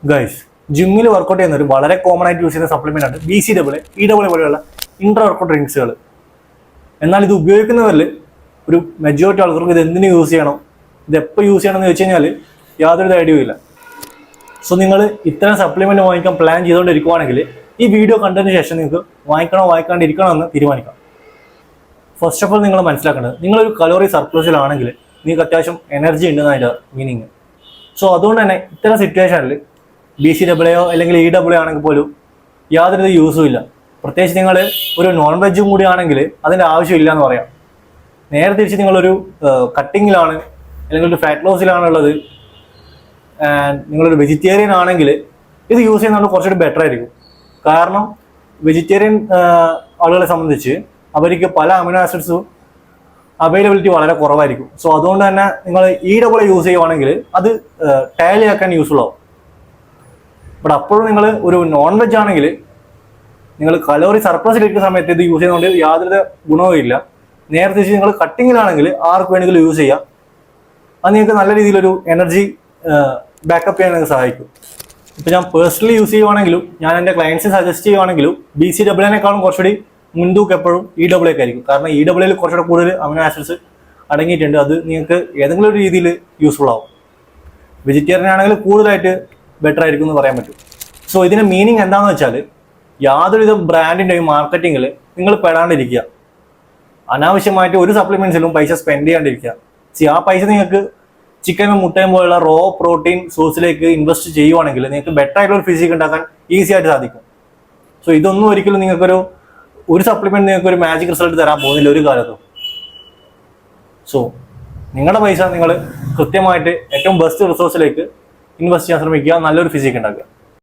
Guys, ജിമ്മിൽ workout ചെയ്യുന്ന ഒരു വളരെ കോമൺ ആയിട്ട് യൂസ് ചെയ്യുന്ന സപ്ലിമെന്റ് ആണ് BCAA, EAA പോലെയുള്ള ഇൻട്രാ വർക്കൗട്ട് ഡ്രിങ്ക്സുകൾ. എന്നാൽ ഇത് ഉപയോഗിക്കുന്നവരിൽ ഒരു മെജോറിറ്റി ആൾക്കാർക്ക് ഇത് എന്തിനു യൂസ് ചെയ്യണം, ഇത് എപ്പോൾ യൂസ് ചെയ്യണം എന്ന് വെച്ച് കഴിഞ്ഞാൽ യാതൊരു ഐഡിയയും ഇല്ല. സോ നിങ്ങൾ ഇത്തരം സപ്ലിമെന്റ് വാങ്ങിക്കാൻ പ്ലാൻ ചെയ്തുകൊണ്ടിരിക്കുവാണെങ്കിൽ ഈ വീഡിയോ കണ്ടതിന് ശേഷം നിങ്ങൾക്ക് വാങ്ങിക്കണോ വാങ്ങിക്കാണ്ടിരിക്കണോ എന്ന് തീരുമാനിക്കാം. ഫസ്റ്റ് ഓഫ് ഓൾ നിങ്ങൾ മനസ്സിലാക്കേണ്ടത്, നിങ്ങളൊരു കലോറി സർപ്ലസിലാണെങ്കിൽ നിങ്ങൾക്ക് അത്യാവശ്യം എനർജി ഉണ്ടെന്ന് അതിൻ്റെ മീനിങ്. സോ അതുകൊണ്ട് തന്നെ ഇത്തരം സിറ്റുവേഷനിൽ BCAA അല്ലെങ്കിൽ EAA ആണെങ്കിൽ പോലും യാതൊരു യൂസും ഇല്ല. പ്രത്യേകിച്ച് നിങ്ങൾ ഒരു നോൺ വെജും കൂടി ആണെങ്കിൽ അതിൻ്റെ ആവശ്യമില്ല എന്ന് പറയാം. നേരെ തിരിച്ച് നിങ്ങളൊരു കട്ടിങ്ങിലാണ് അല്ലെങ്കിൽ ഒരു ഫാറ്റ് ലോസിലാണുള്ളത്, ആൻഡ് നിങ്ങളൊരു വെജിറ്റേറിയൻ ആണെങ്കിൽ ഇത് യൂസ് ചെയ്യുന്നത് കുറച്ചുകൂടി ബെറ്റർ ആയിരിക്കും. കാരണം വെജിറ്റേറിയൻ ആളുകളെ സംബന്ധിച്ച് അവർക്ക് പല അമിനോ ആസിഡ്സും അവൈലബിലിറ്റി വളരെ കുറവായിരിക്കും. സോ അതുകൊണ്ട് തന്നെ നിങ്ങൾ EAA യൂസ് ചെയ്യുവാണെങ്കിൽ അത് ടാലി ആക്കാൻ യൂസ്ഫുൾ ആവും. ബട്ട് അപ്പോഴും നിങ്ങൾ ഒരു നോൺ വെജ് ആണെങ്കിൽ നിങ്ങൾ കലോറി സർപ്ലസിലിരിക്കുന്ന സമയത്ത് ഇത് യൂസ് ചെയ്യുന്നതുകൊണ്ട് യാതൊരു ഗുണവും ഇല്ല. നേരെ തിരിച്ച് നിങ്ങൾ കട്ടിങ്ങിലാണെങ്കിൽ ആർക്ക് വേണമെങ്കിലും യൂസ് ചെയ്യാം. അത് നിങ്ങൾക്ക് നല്ല രീതിയിലൊരു എനർജി ബാക്കപ്പ് ചെയ്യാൻ നിങ്ങൾക്ക് സഹായിക്കും. ഇപ്പം ഞാൻ പേഴ്സണലി യൂസ് ചെയ്യുവാണെങ്കിലും ഞാൻ എൻ്റെ ക്ലയൻസിന് സജസ്റ്റ് ചെയ്യുവാണെങ്കിലും BCAA കുറച്ചുകൂടി മുൻതൂക്കം എപ്പോഴും EAA ആയിരിക്കും. കാരണം EAA കുറച്ചുകൂടെ കൂടുതൽ അമിനോ ആസിഡ്സ് അടങ്ങിയിട്ടുണ്ട്. അത് നിങ്ങൾക്ക് ഏതെങ്കിലും ഒരു രീതിയിൽ യൂസ്ഫുൾ ആവും. വെജിറ്റേറിയൻ ആണെങ്കിൽ കൂടുതലായിട്ട് ബെറ്റർ ആയിരിക്കും എന്ന് പറയാൻ പറ്റും. സോ ഇതിൻ്റെ മീനിങ് എന്താണെന്ന് വെച്ചാൽ യാതൊരുവിധ ബ്രാൻഡിൻ്റെയും മാർക്കറ്റിങ്ങിൽ നിങ്ങൾ പെടാണ്ടിരിക്കുക. അനാവശ്യമായിട്ട് ഒരു സപ്ലിമെന്റ്സിലും പൈസ സ്പെൻഡ് ചെയ്യാണ്ടിരിക്കുക. ആ പൈസ നിങ്ങൾക്ക് ചിക്കനും മുട്ടയും പോലുള്ള റോ പ്രോട്ടീൻ സോഴ്സിലേക്ക് ഇൻവെസ്റ്റ് ചെയ്യുവാണെങ്കിൽ നിങ്ങൾക്ക് ബെറ്റർ ആയിട്ടുള്ള ഒരു ഫിസിക് ഉണ്ടാക്കാൻ ഈസി ആയിട്ട് സാധിക്കും. സോ ഇതൊന്നും ഒരിക്കലും നിങ്ങൾക്കൊരു സപ്ലിമെന്റ് നിങ്ങൾക്ക് ഒരു മാജിക് റിസൾട്ട് തരാൻ പോകുന്നില്ല ഒരു കാലത്തും. സോ നിങ്ങളുടെ പൈസ നിങ്ങൾ കൃത്യമായിട്ട് ഏറ്റവും ബെസ്റ്റ് റിസോഴ്സിലേക്ക് ഇൻവെസ്റ്റ് ചെയ്യാൻ ശ്രമിക്കുക, നല്ലൊരു ഫിസിക് ഉണ്ടാക്കുക.